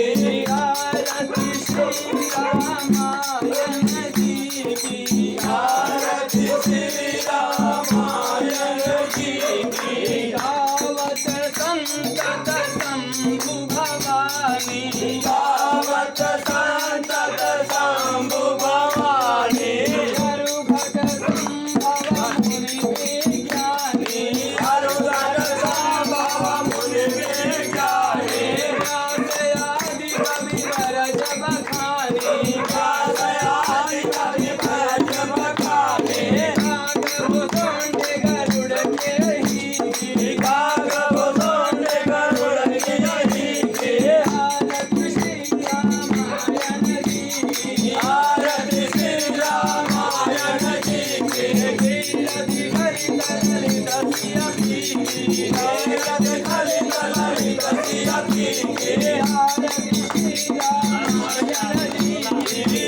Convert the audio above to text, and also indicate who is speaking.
Speaker 1: आरती श्री रामायण जी की
Speaker 2: आरती श्री रामायण जी की
Speaker 1: गावत संतत शंभु भवानी
Speaker 2: गावत संतत शंभु भवानी
Speaker 1: हरुभट संभव मुनि विज्ञानी
Speaker 2: हरुघट संभव मुनि विज्ञानी
Speaker 1: व्यासयादि कवि वरज बखानी
Speaker 2: व्यासयादि कवि वरज बखानी
Speaker 1: गागव सोंड गरुड़ के ही
Speaker 2: गागव सोंड गरुड़ की ही
Speaker 1: आरती श्री रामायण जी की
Speaker 2: आरती श्री रामायण जी की
Speaker 1: गिरधि हरित ललित सिया की
Speaker 2: गिरधि हरित ललित सिया की
Speaker 1: आरती श्री रामायण जी की